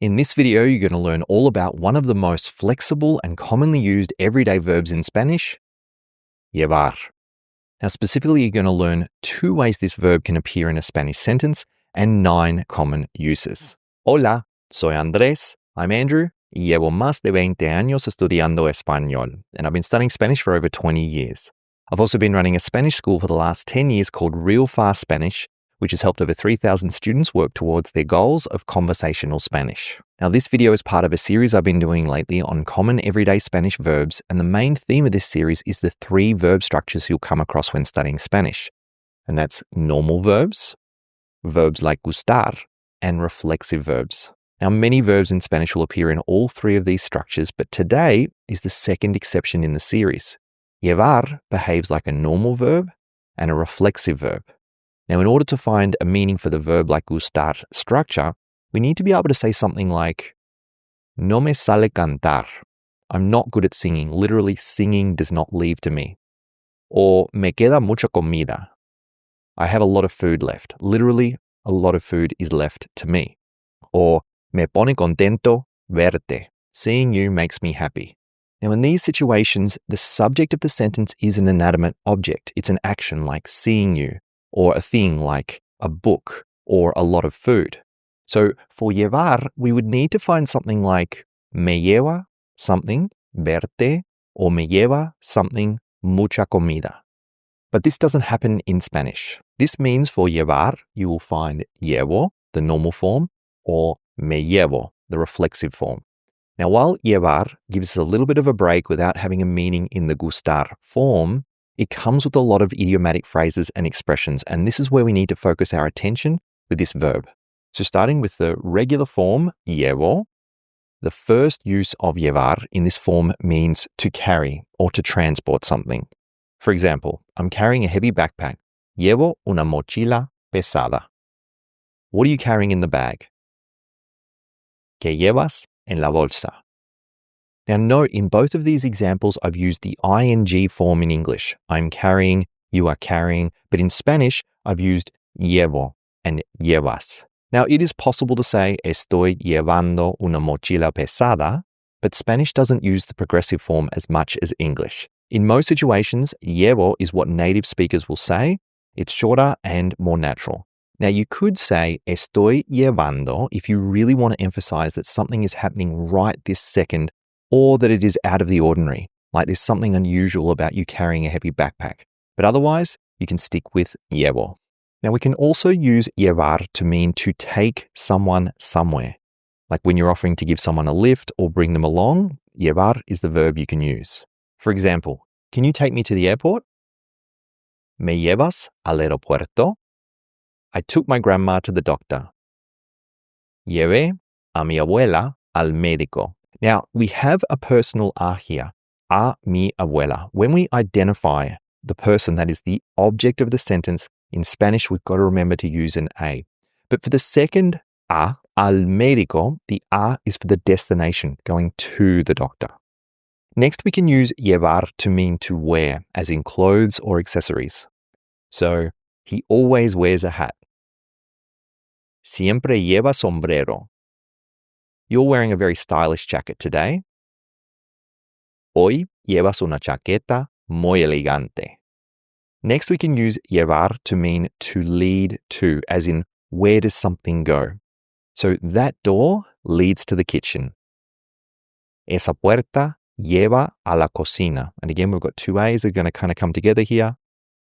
In this video, you're going to learn all about one of the most flexible and commonly used everyday verbs in Spanish, llevar. Now, specifically, you're going to learn 2 ways this verb can appear in a Spanish sentence and 9 common uses. Hola, soy Andrés. I'm Andrew. Y llevo más de 20 años estudiando español, and I've been studying Spanish for over 20 years. I've also been running a Spanish school for the last 10 years called Real Fast Spanish, which has helped over 3,000 students work towards their goals of conversational Spanish. Now, this video is part of a series I've been doing lately on common everyday Spanish verbs, and the main theme of this series is the 3 verb structures you'll come across when studying Spanish. And that's normal verbs, verbs like gustar, and reflexive verbs. Now, many verbs in Spanish will appear in all 3 of these structures, but today is the second exception in the series. Llevar behaves like a normal verb and a reflexive verb. Now, in order to find a meaning for the verb like gustar structure, we need to be able to say something like, no me sale cantar. I'm not good at singing. Literally, singing does not leave to me. Or me queda mucha comida. I have a lot of food left. Literally, a lot of food is left to me. Or me pone contento verte. Seeing you makes me happy. Now, in these situations, the subject of the sentence is an inanimate object. It's an action like seeing you, or a thing like a book or a lot of food. So for llevar, we would need to find something like me lleva something, verte, or me lleva something, mucha comida. But this doesn't happen in Spanish. This means for llevar, you will find llevo, the normal form, or me llevo, the reflexive form. Now, while llevar gives us a little bit of a break without having a meaning in the gustar form, it comes with a lot of idiomatic phrases and expressions, and this is where we need to focus our attention with this verb. So starting with the regular form, llevo, the first use of llevar in this form means to carry or to transport something. For example, I'm carrying a heavy backpack. Llevo una mochila pesada. What are you carrying in the bag? ¿Qué llevas en la bolsa? Now note, in both of these examples, I've used the ing form in English. I'm carrying, you are carrying, but in Spanish, I've used llevo and llevas. Now, it is possible to say estoy llevando una mochila pesada, but Spanish doesn't use the progressive form as much as English. In most situations, llevo is what native speakers will say. It's shorter and more natural. Now, you could say estoy llevando if you really want to emphasize that something is happening right this second, or that it is out of the ordinary, like there's something unusual about you carrying a heavy backpack. But otherwise, you can stick with llevo. Now, we can also use llevar to mean to take someone somewhere. Like when you're offering to give someone a lift or bring them along, llevar is the verb you can use. For example, can you take me to the airport? ¿Me llevas al aeropuerto? I took my grandma to the doctor. Llevé a mi abuela al médico. Now, we have a personal a here, a mi abuela. When we identify the person that is the object of the sentence, in Spanish, we've got to remember to use an a. But for the second a, al médico, the a is for the destination, going to the doctor. Next, we can use llevar to mean to wear, as in clothes or accessories. So, he always wears a hat. Siempre lleva sombrero. You're wearing a very stylish jacket today. Hoy llevas una chaqueta muy elegante. Next, we can use llevar to mean to lead to, as in where does something go? So that door leads to the kitchen. Esa puerta lleva a la cocina. And again, we've got 2 A's that are going to kind of come together here.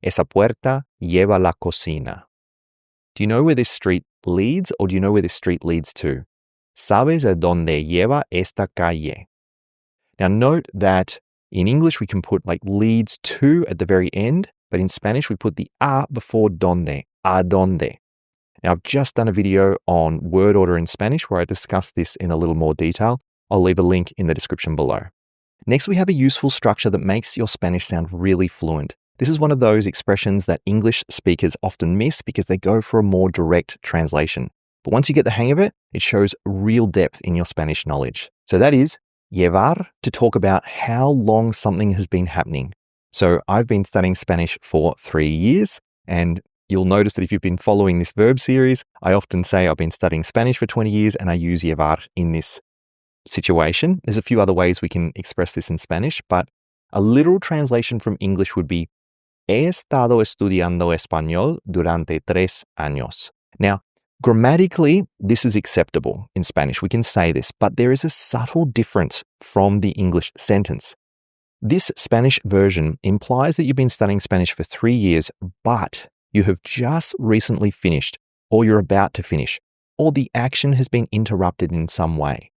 Esa puerta lleva a la cocina. Do you know where this street leads, or do you know where this street leads to? ¿Sabes a dónde lleva esta calle? Now note that in English we can put like leads to at the very end, but in Spanish we put the a before donde, a donde. Now I've just done a video on word order in Spanish where I discuss this in a little more detail. I'll leave a link in the description below. Next, we have a useful structure that makes your Spanish sound really fluent. This is one of those expressions that English speakers often miss because they go for a more direct translation. But once you get the hang of it, it shows real depth in your Spanish knowledge. So that is llevar, to talk about how long something has been happening. So I've been studying Spanish for 3 years, and you'll notice that if you've been following this verb series, I often say I've been studying Spanish for 20 years and I use llevar in this situation. There's a few other ways we can express this in Spanish, but a literal translation from English would be He estado estudiando español durante 3 años. Now, grammatically, this is acceptable in Spanish. We can say this, but there is a subtle difference from the English sentence. This Spanish version implies that you've been studying Spanish for 3 years, but you have just recently finished, or you're about to finish, or the action has been interrupted in some way.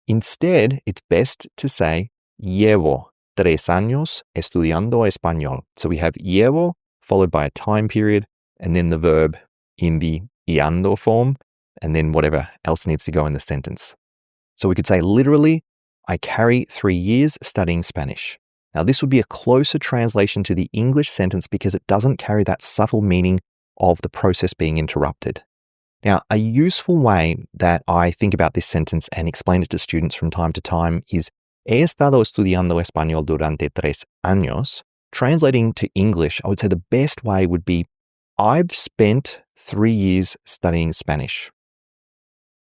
Instead, it's best to say, Llevo 3 años estudiando español. So we have llevo followed by a time period and then the verb in the iando form and then whatever else needs to go in the sentence. So we could say literally, I carry 3 years studying Spanish. Now this would be a closer translation to the English sentence because it doesn't carry that subtle meaning of the process being interrupted. Now, a useful way that I think about this sentence and explain it to students from time to time is He estado estudiando español durante 3 años. Translating to English, I would say the best way would be I've spent 3 years studying Spanish.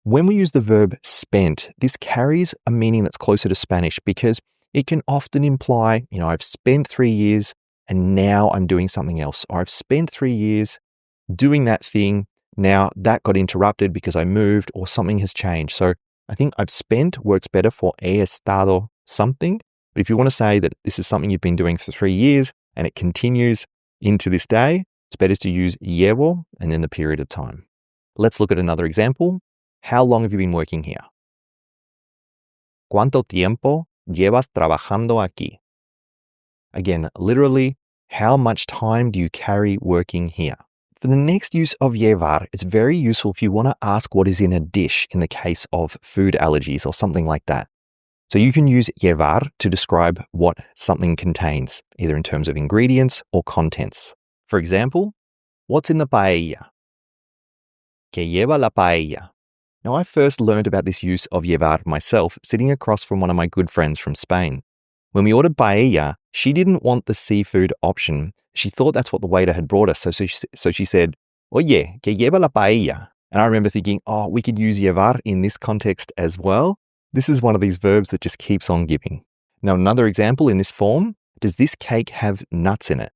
When we use the verb spent, this carries a meaning that's closer to Spanish because it can often imply, I've spent 3 years and now I'm doing something else. Or I've spent 3 years doing that thing. Now that got interrupted because I moved or something has changed. So I think I've spent works better for he estado something. But if you want to say that this is something you've been doing for 3 years and it continues into this day, it's better to use llevo and then the period of time. Let's look at another example. How long have you been working here? ¿Cuánto tiempo llevas trabajando aquí? Again, literally, how much time do you carry working here? For the next use of llevar, it's very useful if you want to ask what is in a dish in the case of food allergies or something like that. So you can use llevar to describe what something contains, either in terms of ingredients or contents. For example, what's in the paella? ¿Qué lleva la paella? Now, I first learned about this use of llevar myself sitting across from one of my good friends from Spain. When we ordered paella, she didn't want the seafood option. She thought that's what the waiter had brought us. So she said, Oye, que lleva la paella? And I remember thinking, we could use llevar in this context as well. This is one of these verbs that just keeps on giving. Now, another example in this form, does this cake have nuts in it?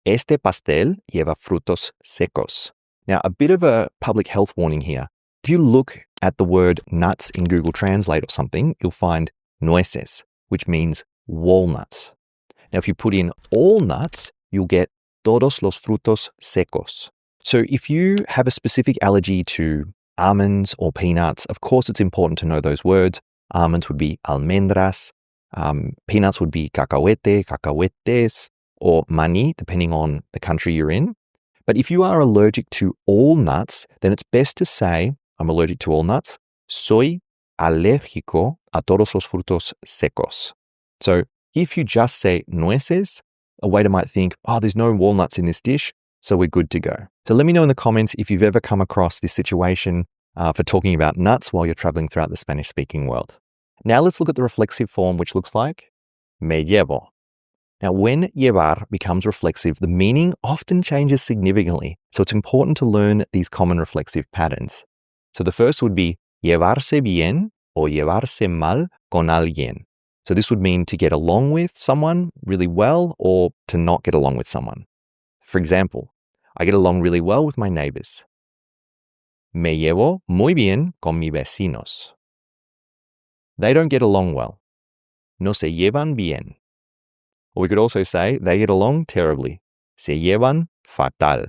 Este pastel lleva frutos secos. Now, a bit of a public health warning here. If you look at the word nuts in Google Translate or something, you'll find nueces, which means walnuts. Now, if you put in all nuts, you'll get todos los frutos secos. So if you have a specific allergy to almonds or peanuts, of course, it's important to know those words. Almonds would be almendras. Peanuts would be cacahuete, cacahuetes, or maní, depending on the country you're in. But if you are allergic to all nuts, then it's best to say, I'm allergic to all nuts. Soy alérgico a todos los frutos secos. So if you just say nueces, a waiter might think, there's no walnuts in this dish, so we're good to go. So let me know in the comments if you've ever come across this situation for talking about nuts while you're traveling throughout the Spanish-speaking world. Now let's look at the reflexive form, which looks like me llevo. Now, when llevar becomes reflexive, the meaning often changes significantly. So it's important to learn these common reflexive patterns. So the first would be llevarse bien o llevarse mal con alguien. So this would mean to get along with someone really well or to not get along with someone. For example, I get along really well with my neighbors. Me llevo muy bien con mis vecinos. They don't get along well. No se llevan bien. Or we could also say they get along terribly. Se llevan fatal.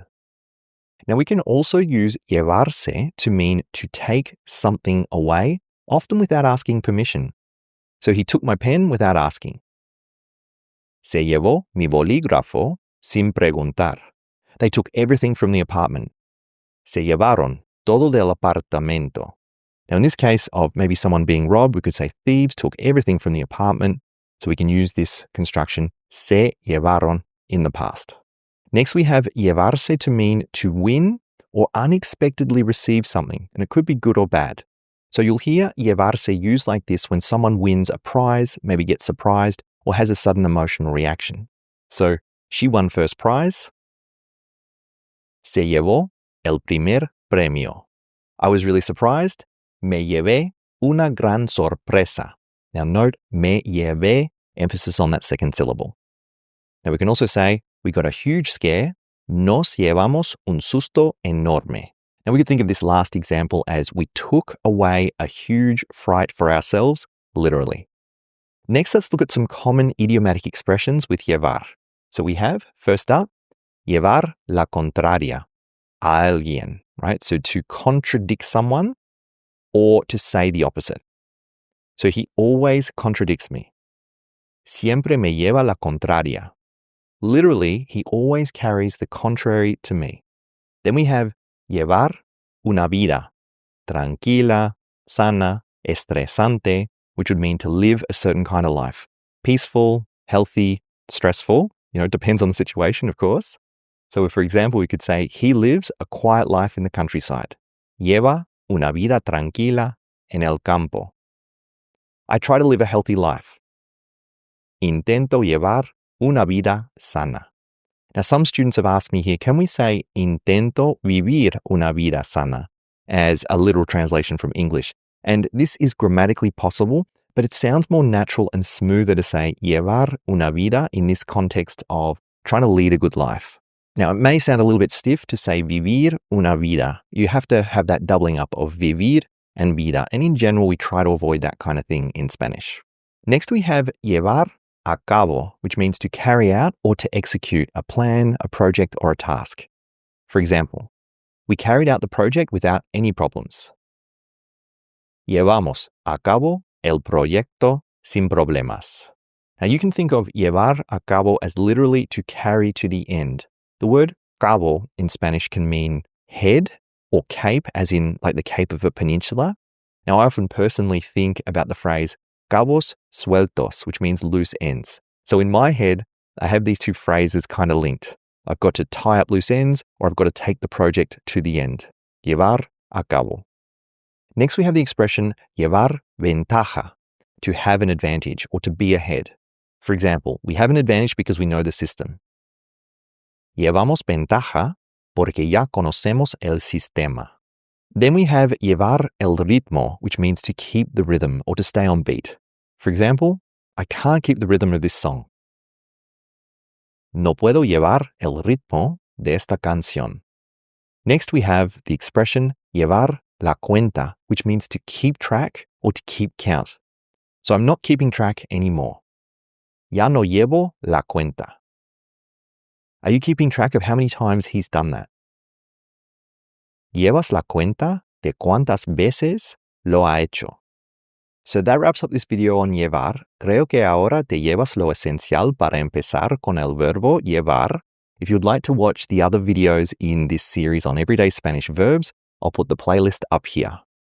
Now we can also use llevarse to mean to take something away, often without asking permission. So he took my pen without asking. Se llevó mi bolígrafo sin preguntar. They took everything from the apartment. Se llevaron todo del apartamento. Now in this case of maybe someone being robbed, we could say thieves took everything from the apartment. So we can use this construction, se llevaron, in the past. Next, we have llevarse to mean to win or unexpectedly receive something, and it could be good or bad. So you'll hear llevarse used like this when someone wins a prize, maybe gets surprised, or has a sudden emotional reaction. So she won first prize. Se llevó el primer premio. I was really surprised. Me llevé una gran sorpresa. Now note, me llevé, emphasis on that second syllable. Now we can also say, we got a huge scare. Nos llevamos un susto enorme. Now we could think of this last example as we took away a huge fright for ourselves, literally. Next, let's look at some common idiomatic expressions with llevar. So we have, first up, llevar la contraria a alguien, right? So to contradict someone or to say the opposite. So he always contradicts me. Siempre me lleva la contraria. Literally, he always carries the contrary to me. Then we have llevar una vida tranquila, sana, estresante, which would mean to live a certain kind of life. Peaceful, healthy, stressful. It depends on the situation, of course. So for example, we could say, he lives a quiet life in the countryside. Lleva una vida tranquila en el campo. I try to live a healthy life. Intento llevar una vida sana. Now, some students have asked me here, can we say intento vivir una vida sana as a literal translation from English? And this is grammatically possible, but it sounds more natural and smoother to say llevar una vida in this context of trying to lead a good life. Now, it may sound a little bit stiff to say vivir una vida. You have to have that doubling up of vivir and vida. And in general, we try to avoid that kind of thing in Spanish. Next, we have llevar a cabo, which means to carry out or to execute a plan, a project, or a task. For example, we carried out the project without any problems. Llevamos a cabo el proyecto sin problemas. Now you can think of llevar a cabo as literally to carry to the end. The word cabo in Spanish can mean head or cape, as in like the cape of a peninsula. Now I often personally think about the phrase cabos sueltos, which means loose ends. So in my head, I have these two phrases kind of linked. I've got to tie up loose ends, or I've got to take the project to the end. Llevar a cabo. Next, we have the expression llevar ventaja, to have an advantage or to be ahead. For example, we have an advantage because we know the system. Llevamos ventaja porque ya conocemos el sistema. Then we have llevar el ritmo, which means to keep the rhythm or to stay on beat. For example, I can't keep the rhythm of this song. No puedo llevar el ritmo de esta canción. Next, we have the expression llevar la cuenta, which means to keep track or to keep count. So I'm not keeping track anymore. Ya no llevo la cuenta. Are you keeping track of how many times he's done that? ¿Llevas la cuenta de cuántas veces lo ha hecho? So that wraps up this video on llevar. Creo que ahora te llevas lo esencial para empezar con el verbo llevar. If you'd like to watch the other videos in this series on everyday Spanish verbs, I'll put the playlist up here.